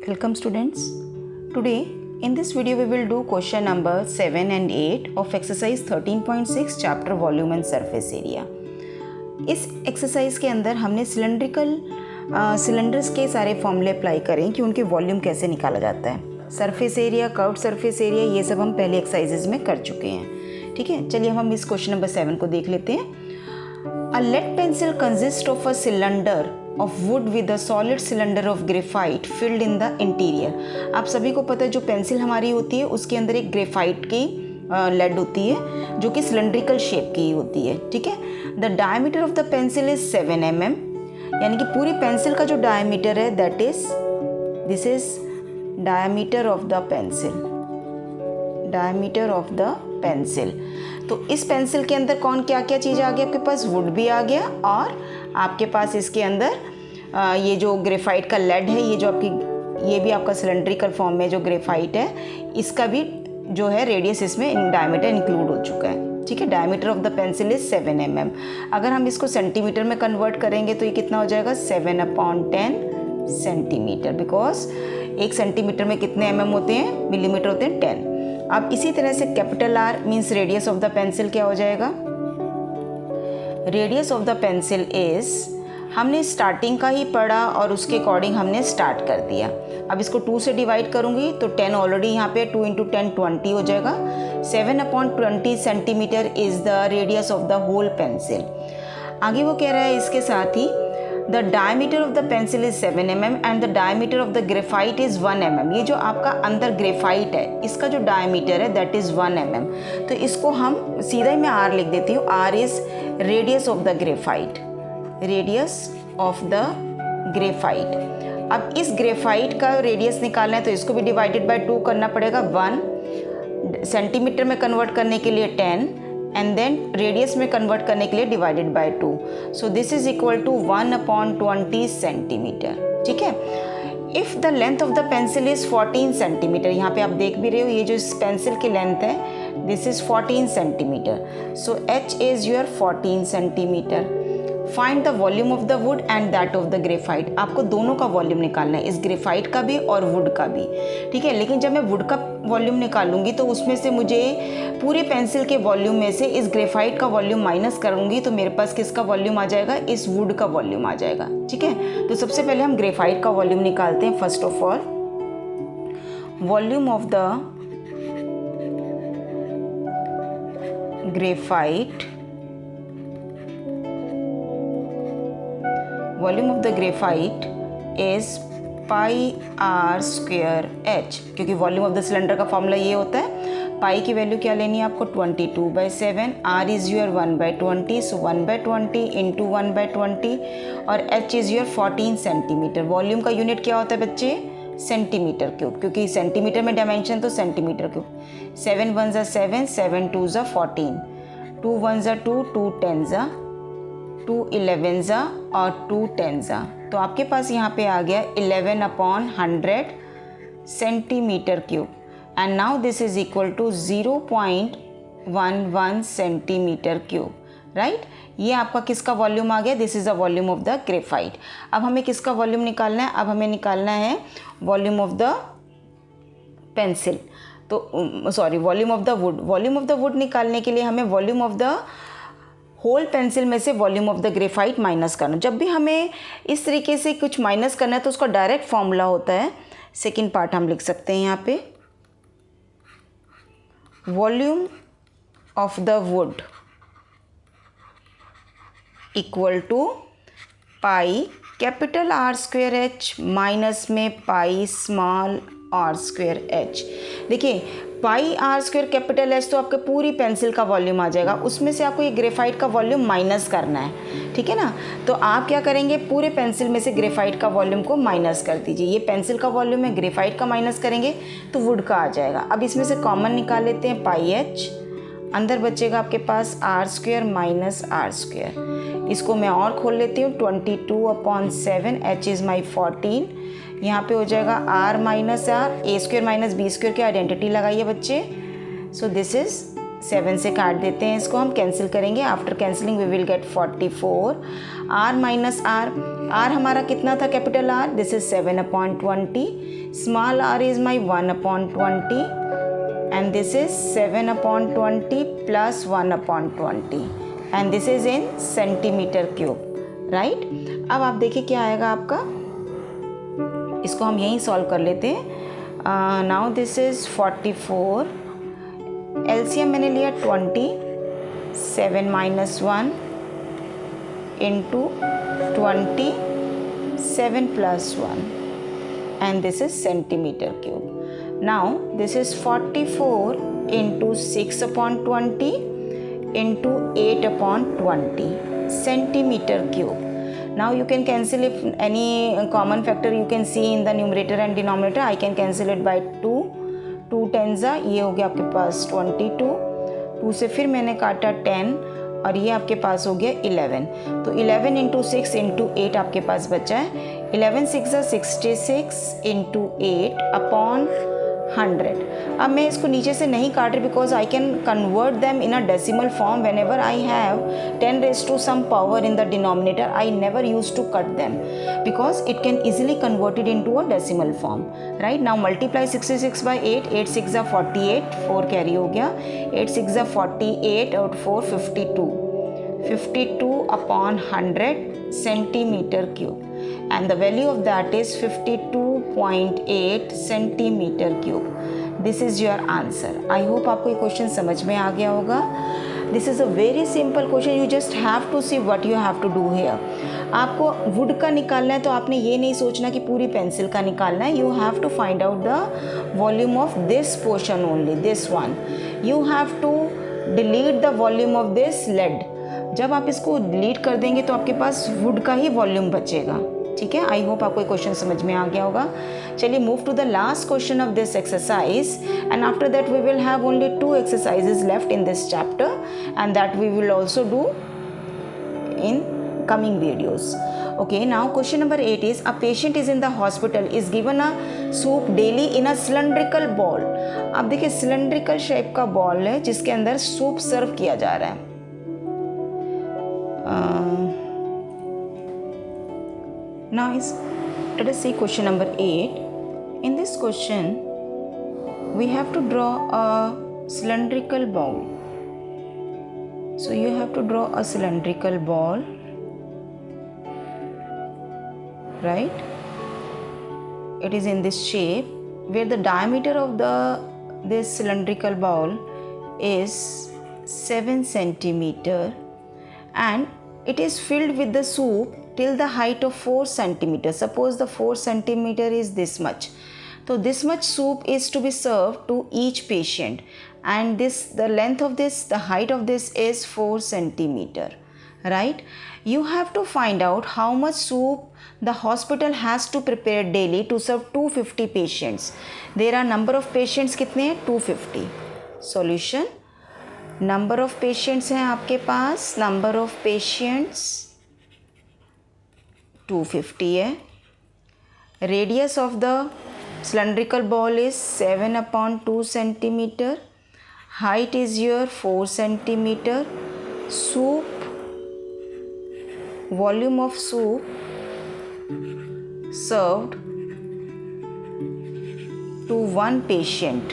Welcome students. Today in this video we will do question number 7 and 8 of exercise 13.6 chapter volume and surface area. इस exercise के अंदर हमने cylinders के सारे फॉर्मूले अप्लाई करें कि उनके वॉल्यूम कैसे निकाला जाता है. Surface area, curved surface area, ये सब हम पहले एक्सरसाइजेज में कर चुके हैं. ठीक है, चलिए हम इस क्वेश्चन नंबर 7 को देख लेते हैं. A lead pencil consists of a cylinder of wood with a solid cylinder of graphite filled in the interior. आप सभी को पता है जो पेंसिल हमारी होती है उसके अंदर एक ग्रेफाइट की लेड होती है जो कि सिलेंड्रिकल शेप की होती है. ठीक है, the diameter of the pencil is 7 mm, यानी कि पूरी पेंसिल का जो डायमीटर है that is this is diameter of the pencil. Diameter of the pencil. तो इस पेंसिल के अंदर कौन क्या क्या चीज़ आ गया, आपके पास वुड भी आ गया और आपके पास इसके अंदर ये जो ग्रेफाइट का लेड है, ये जो आपकी ये भी आपका सिलेंड्रिकल फॉर्म में जो ग्रेफाइट है इसका भी जो है रेडियस इसमें डायमीटर इंक्लूड हो चुका है. ठीक है, diameter of the pencil is 7 mm. अगर हम इसको सेंटीमीटर में कन्वर्ट करेंगे तो ये कितना हो जाएगा 7/10 सेंटीमीटर, बिकॉज 1 सेंटीमीटर में कितने mm होते हैं, मिलीमीटर होते हैं 10. अब इसी तरह से capital R means radius of the pencil क्या हो जाएगा. Radius of the pencil is, हमने स्टार्टिंग का ही पढ़ा और उसके अकॉर्डिंग हमने स्टार्ट कर दिया. अब इसको 2 से डिवाइड करूंगी तो 10 ऑलरेडी यहाँ पे 2 × 10 20 हो जाएगा. 7/20 centimetre is the radius of the whole pencil. आगे वो कह रहा है इसके साथ ही the diameter of the pencil is 7 mm and the diameter of the graphite is 1 mm. ये जो आपका अंदर ग्रेफाइट है इसका जो डायमीटर है दैट इज 1 mm. तो इसको हम सीधा ही मैं R लिख देती हूँ. R is radius of the graphite. Radius of the graphite. अब इस ग्रेफाइट का रेडियस निकालना है तो इसको भी डिवाइडेड बाय 2 करना पड़ेगा. 1 सेंटीमीटर में कन्वर्ट करने के लिए 10 एंड देन रेडियस में कन्वर्ट करने के लिए divided by 2. So this is equal to 1/20 centimetre. ठीक है, if the length of the pencil is 14 centimetre, यहाँ पे आप देख भी रहे हो ये जो इस पेंसिल की लेंथ है this is 14 centimetre. So H is your 14 centimetre. Find the volume of the would and that of the graphite. आपको दोनों का वॉल्यूम निकालना है, इस ग्रेफाइट का भी और वुड का भी. ठीक है, लेकिन जब मैं वुड का वॉल्यूम निकालूंगी तो उसमें से मुझे पूरे पेंसिल के वॉल्यूम में से इस ग्रेफाइट का वॉल्यूम माइनस करूंगी तो मेरे पास किसका वॉल्यूम आ जाएगा, इस वुड का वॉल्यूम आ जाएगा. ठीक है, तो सबसे पहले हम ग्रेफाइट का वॉल्यूम निकालते हैं. First of all volume of the graphite, volume of the graphite is πr²h, क्योंकि वॉल्यूम ऑफ द सिलेंडर का फॉर्मूला ये होता है. पाई की वैल्यू क्या लेनी है आपको 22/7. R is your 1/20, so 1/20 into 1/20 और H is your 14 centimetre. Volume का यूनिट क्या होता है बच्चे, सेंटीमीटर क्यूब, क्योंकि सेंटीमीटर में डायमेंशन तो सेंटीमीटर क्यूब. 7 1 ज़ा 7, 7 2 ज़ा 14, 2 1 ज़ा 2, 2 10 ज़ा 2 11 ज़ा और 2 10 ज़ा. तो आपके पास यहाँ पे आ गया 11/100 centimetre cube. And now this is equal to 0.11 centimetre cube. Right, ये आपका किसका वॉल्यूम आ गया, this is the volume of the graphite. अब हमें किसका वॉल्यूम निकालना है, अब हमें निकालना है वॉल्यूम ऑफ द पेंसिल. तो sorry, volume of the wood. Volume of the wood निकालने के लिए हमें volume of the whole pencil में से volume of the graphite minus करना. जब भी हमें इस तरीके से कुछ माइनस करना है तो उसका डायरेक्ट फॉर्मूला होता है. सेकंड पार्ट हम लिख सकते हैं यहाँ पे, volume of the wood equal to pi capital R²H minus में पाई स्मॉल R²H. देखिए पाई R² कैपिटल H तो आपके पूरी पेंसिल का वॉल्यूम आ जाएगा, उसमें से आपको ये ग्रेफाइट का वॉल्यूम माइनस करना है. ठीक है ना, तो आप क्या करेंगे, पूरे पेंसिल में से ग्रेफाइट का वॉल्यूम को माइनस कर दीजिए. ये पेंसिल का वॉल्यूम है, ग्रेफाइट का माइनस करेंगे तो वुड का आ जाएगा. अब इसमें से कॉमन निकाल लेते हैं, पाई H, अंदर बचेगा आपके पास R² माइनस R². इसको मैं और खोल लेती हूँ, 22/7, H इज़ माई 14. यहाँ पे हो जाएगा R minus R, A² minus B² की आइडेंटिटी लगाइए बच्चे. सो दिस इज 7 से काट देते हैं, इसको हम कैंसिल करेंगे. After cancelling we will get 44. r minus R, r हमारा कितना था capital R? This is 7/20. Small r is my 1/20 and this is 7/20 plus 1/20 and this is in centimeter cube, right? अब आप देखिए क्या आएगा आपका, इसको हम यहीं सॉल्व कर लेते हैं. नाउ दिस इज 44, एलसीएम मैंने लिया 20, 7 - 1 into 20, 7 + 1 and this is centimeter cube. Now this is 44 into 6/20 into 8/20 centimeter cube. Now you can cancel if any common factor you can see in the numerator and denominator. I can cancel it by 2. 2 10s, ये हो गया आपके पास 22. 2 से फिर मैंने काटा 10 और ये आपके पास हो गया 11. तो 11 into 6 into 8 आपके पास बचा है. 11 6 66 into 8/100. अब मैं इसको नीचे से नहीं काट रही because I can convert them in a decimal form. When ever I have 10 raised to some power in the denominator, I never used to cut them because it can easily convert it into a decimal form. Right now multiply 66 by 8. 8 6 48, 4 carry हो गया. 8 6 48 और 4 52. 52/100 centimeter cube. And the value of that is 52.8 centimeter cube. This is your answer. I hope आपको ये question समझ में आ गया होगा. This is a very simple question. You just have to see what you have to do here. आपको would का निकालना है तो आपने ये नहीं सोचना कि पूरी पेंसिल का निकालना है. You have to find out the volume of this portion only, this one. You have to delete the volume of this lead. जब आप इसको डिलीट कर देंगे तो आपके पास वुड का ही वॉल्यूम बचेगा. ठीक है. आई होप आपको ये क्वेश्चन समझ में आ गया होगा. चलिए move to the last question of this exercise and after that we will have only 2 exercises left in this chapter and that we will also do in coming videos. Okay, now question number 8 is a patient is in the hospital is given a soup daily in a cylindrical bowl. अब देखिए cylindrical shape का ball है जिसके अंदर soup सर्व किया जा रहा है. Now let us see question number 8. In this question we have to draw a cylindrical bowl. So you have to draw a cylindrical ball, right? It is in this shape where the diameter of this cylindrical ball is 7 centimeter and it is filled with the soup till the height of 4 centimeters. Suppose the 4 centimeter is this much. So this much soup is to be served to each patient and the length of this, the height of this is 4 centimeter. Right? You have to find out how much soup the hospital has to prepare daily to serve 250 patients. There are number of patients कितने हैं? 250. Solution. Number of patients हैं आपके पास. Number of patients 250 है. Radius of the cylindrical ball is 7/2 centimeter. Height is your 4 centimeter. Soup, volume of soup served to one patient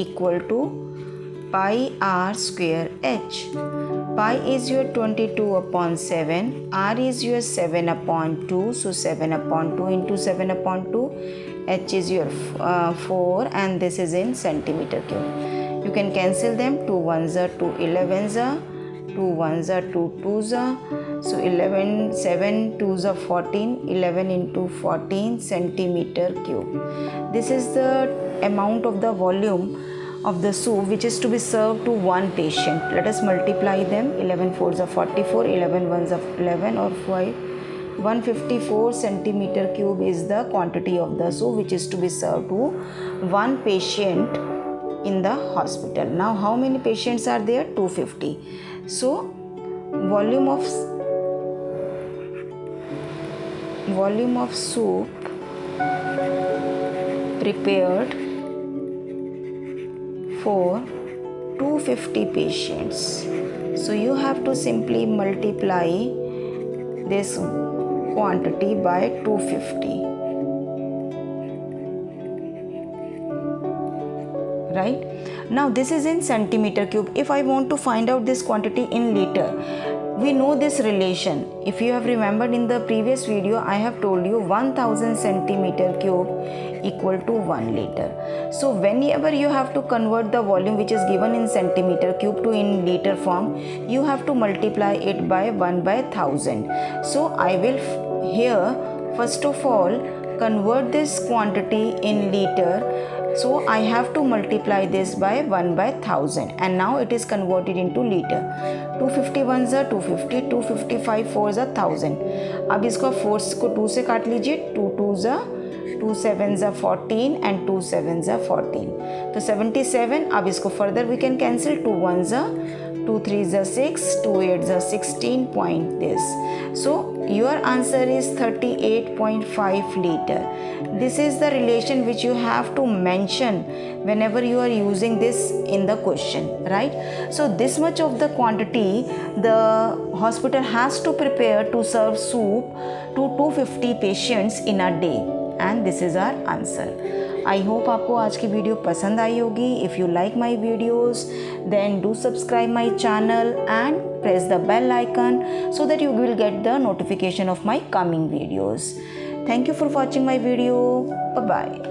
equal to pi r square h. Pi is your 22/7, r is your 7/2, so 7/2 into 7/2, h is your 4 and this is in centimeter cube. You can cancel them. 2 1s are 2 11s are 2 1s are 2 2s are, so 11 7 2s are 14. 11 into 14 centimeter cube. This is the amount of the volume of the soup which is to be served to one patient. Let us multiply them. 11 4s are 44, 11 1s are 11 or 5. 154 centimeter cube is the quantity of the soup which is to be served to one patient in the hospital. Now how many patients are there? 250. So volume of soup prepared for 250 patients. So you have to simply multiply this quantity by 250. Right? Now this is in centimeter cube. If I want to find out this quantity in liter, we know this relation. If you have remembered in the previous video, I have told you 1000 centimeter cube equal to 1 liter. So whenever you have to convert the volume which is given in centimeter cube to in liter form, you have to multiply it by 1 by 1000. So I will here first of all convert this quantity in liter. So I have to multiply this by 1 by 1000 and now it is converted into liter. 250 1s are 250, 255 4s are 1000. अब इसको 4 को 2 से काट लीजिए, 2 2s are 2 7s are 14 and 2 7s are 14. तो 77. अब इसको further we can cancel. 2 1s are 2 3s are 6, 2 8s are 16 point this. So your answer is 38.5 liter. This is the relation which you have to mention whenever you are using this in the question, right? So this much of the quantity the hospital has to prepare to serve soup to 250 patients in a day, and this is our answer. I hope आपको आज की video पसंद आई होगी. If you like my videos then do subscribe my channel and press the bell icon so that you will get the notification of my coming videos. Thank you for watching my video. Bye bye.